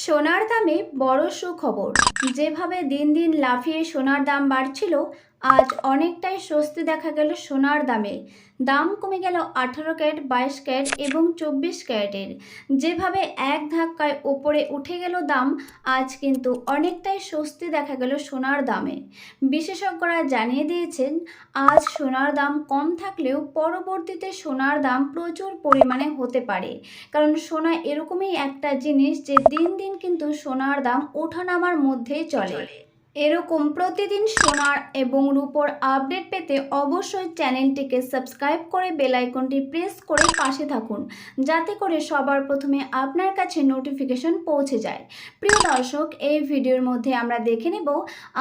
সোনার দামে বড় সুখবর। যেভাবে দিন দিন লাফিয়ে সোনার দাম বাড়ছিল, আজ অনেকটাই স্বস্তি দেখা গেল সোনার দামে। দাম কমে গেল 18 ক্যারেট, 22 ক্যারেট এবং 24 ক্যারেটের। যেভাবে এক ধাক্কায় ওপরে উঠে গেল দাম, আজ কিন্তু অনেকটাই স্বস্তি দেখা গেল সোনার দামে। বিশেষজ্ঞরা জানিয়ে দিয়েছেন, আজ সোনার দাম কম থাকলেও পরবর্তীতে সোনার দাম প্রচুর পরিমাণে হতে পারে। কারণ সোনা এরকমই একটা জিনিস যে দিন দিন কিন্তু সোনার দাম ওঠানামার মধ্যেই চলে। এরকম প্রতিদিন সোনার এবং রূপোর আপডেট পেতে অবশ্যই চ্যানেলটিকে সাবস্ক্রাইব করে বেল আইকনটি প্রেস করে পাশে থাকুন, যাতে করে সবার প্রথমে আপনার কাছে নোটিফিকেশন পৌঁছে যায়। প্রিয় দর্শক, এই ভিডিওর মধ্যে আমরা দেখে নেব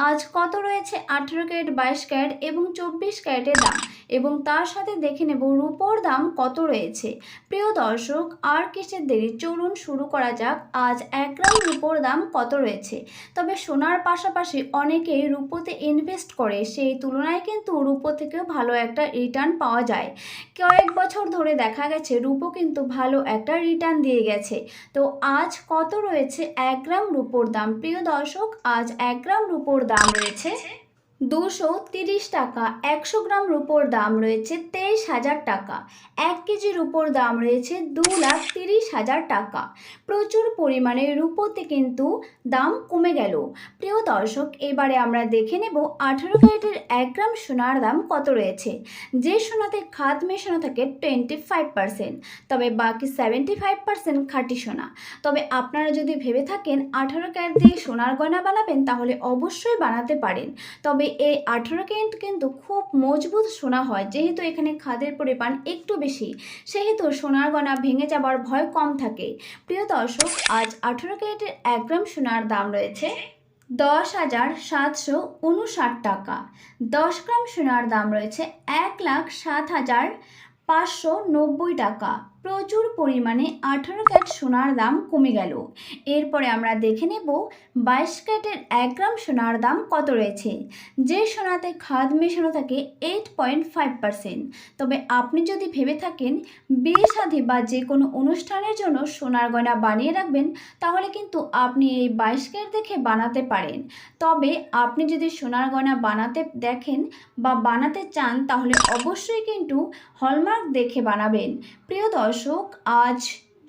আজ কত রয়েছে 18 ক্যারেট, 22 ক্যারেট এবং 24 ক্যারেটের দাম, এবং তার সাথে দেখে নেব রূপোর দাম কত রয়েছে। প্রিয় দর্শক, আর কিসের দেরি, চলুন শুরু করা যাক। আজ 1 গ্রাম রূপোর দাম কত রয়েছে। তবে সোনার পাশাপাশি অনেকেই রূপোতে ইনভেস্ট করে, সেই তুলনায় কিন্তু রূপো থেকেও ভালো একটা রিটার্ন পাওয়া যায়। কয়েক বছর ধরে দেখা গেছে রূপো কিন্তু ভালো একটা রিটার্ন দিয়ে গেছে। তো আজ কত রয়েছে 1 গ্রাম রূপোর দাম। প্রিয় দর্শক, আজ 1 গ্রাম রূপোর দাম রয়েছে 230 টাকা। 100 গ্রাম রূপোর দাম রয়েছে 23,000 টাকা। 1 কেজি রূপোর দাম রয়েছে 2,30,000 টাকা। প্রচুর পরিমাণে রূপোতে কিন্তু দাম কমে গেল। প্রিয় দর্শক, এবারে আমরা দেখে নেব 18 ক্যারেটের 1 গ্রাম সোনার দাম কত রয়েছে। যে সোনাতে খাদ মেশানো থাকে 25%, তবে বাকি 75% খাঁটি সোনা। তবে আপনারা যদি ভেবে থাকেন 18 ক্যারেট দিয়ে সোনার গয়না বানাবেন, তাহলে অবশ্যই বানাতে পারেন। তবে এই 18 ক্যারেট কিন্তু খুব মজবুত সোনা হয়। যেহেতু এখানে খাদের পরিমাণ একটু বেশি, সেহেতু সোনার গয়না ভেঙে যাবার ভয় কম থাকে। প্রিয় দর্শক, আজ 18 ক্যারেটের 1 গ্রাম সোনার দাম রয়েছে 10,759 টাকা। 10 গ্রাম সোনার দাম রয়েছে 1,07,590 টাকা। প্রচুর পরিমাণে 18 ক্যারেট সোনার দাম কমে গেল। এরপরে আমরা দেখে নেব 22 ক্যারেটের 1 গ্রাম সোনার দাম কত রয়েছে। যে সোনাতে খাদ মেশানো থাকে 8.5%, তবে আপনি যদি ভেবে থাকেন বিয়ে শাদী বা যে কোনো অনুষ্ঠানের জন্য সোনার গয়না বানিয়ে রাখবেন, তাহলে কিন্তু আপনি এই 22 ক্যারেট দেখে বানাতে পারেন। তবে আপনি যদি সোনার গয়না বানাতে দেখেন বা বানাতে চান, তাহলে অবশ্যই কিন্তু হলমার্ক দেখে বানাবেন। প্রিয় দর্শক, আজ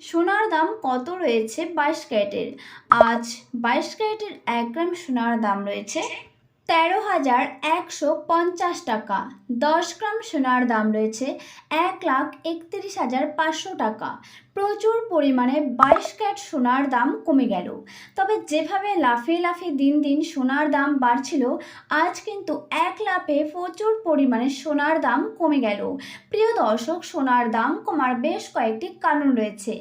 সোনার দাম কত রয়েছে 22 ক্যারেটের। আজ 22 ক্যারেটের 1 গ্রাম সোনার দাম রয়েছে 13,150 টাকা। 10 গ্রাম সোনার দাম রয়েছে 1,31,500 টাকা। প্রচুর পরিমাণে 22 ক্যারেট সোনার দাম কমে গেল। তবে যেভাবে লাফিয়ে লাফিয়ে দিন দিন সোনার দাম বাড়ছিল, আজ কিন্তু এক লাফে প্রচুর পরিমাণে সোনার দাম কমে গেল। প্রিয় দর্শক, সোনার দাম কমার বেশ কয়েকটি কারণ রয়েছে,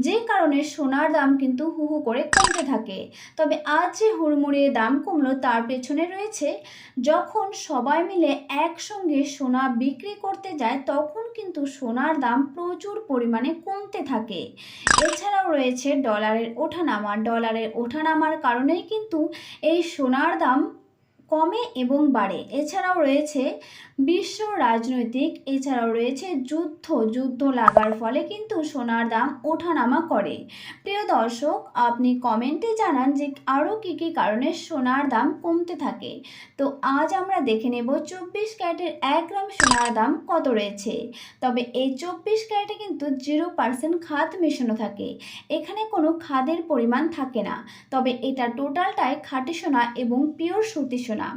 যে কারণে সোনার দাম কিন্তু হু হু করে কমতে থাকে। তবে আজ যে হুড়মুড়িয়ে দাম কমলো, তার পেছনে রয়েছে যখন সবাই মিলে একসঙ্গে সোনা বিক্রি করতে যায়, তখন কিন্তু সোনার দাম প্রচুর পরিমাণে কমতে থাকে। এছাড়াও রয়েছে ডলারের ওঠানামা। ডলারের ওঠানামার কারণেই কিন্তু এই সোনার দাম কমে এবং বাড়ে। এছাড়াও রয়েছে বিশ্ব রাজনৈতিক, এছাড়াও রয়েছে যুদ্ধ লাগার ফলে কিন্তু সোনার দাম ওঠানামা করে। প্রিয় দর্শক, আপনি কমেন্টে জানান যে আরও কী কী কারণে সোনার দাম কমতে থাকে। তো আজ আমরা দেখে নেব 24 ক্যারেটের 1 গ্রাম সোনার দাম কত রয়েছে। তবে এই 24 ক্যারেটে কিন্তু 0% খাদ মেশানো থাকে। এখানে কোনো খাদের পরিমাণ থাকে না। তবে এটা টোটালটাই খাঁটি সোনা এবং পিওর সুতি সোনা।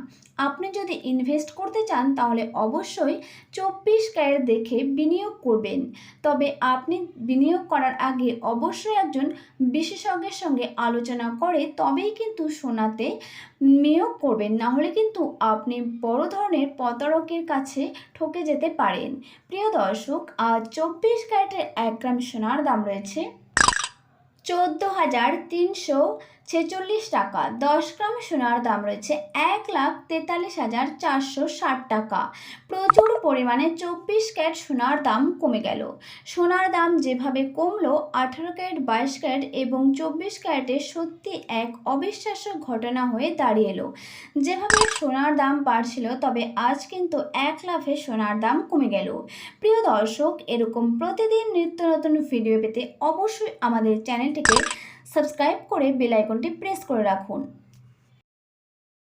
আপনি যদি ইনভেস্ট করতে চান, তাহলে অবশ্যই 24 ক্যারেট দেখে বিনিয়োগ করবেন। তবে আপনি বিনিয়োগ করার আগে অবশ্যই একজন বিশেষজ্ঞের সঙ্গে আলোচনা করে তবেই কিন্তু সোনাতে নিয়োগ করবেন, না হলে কিন্তু আপনি বড় ধরনের প্রতারকের কাছে ঠকে যেতে পারেন। প্রিয় দর্শক, আজ 24 ক্যারেটের 1 গ্রাম সোনার দাম রয়েছে 14,346 টাকা। 10 গ্রাম সোনার দাম রয়েছে 1,43,460 টাকা। প্রচুর পরিমাণে 24 ক্যারেট সোনার দাম কমে গেল। সোনার দাম যেভাবে কমলো, 18 ক্যারেট, 22 ক্যারেট এবং 24 ক্যারেটে সত্যি এক অবিশ্বাস্য ঘটনা হয়ে দাঁড়িয়ে এলো। যেভাবে সোনার দাম বাড়ছিল, তবে আজ কিন্তু এক লাফে সোনার দাম কমে গেল। প্রিয় দর্শক, এরকম প্রতিদিন নিত্য নতুন ভিডিও পেতে অবশ্যই আমাদের চ্যানেলটিকে সাবস্ক্রাইব করে বেল আইকনটি প্রেস করে রাখুন।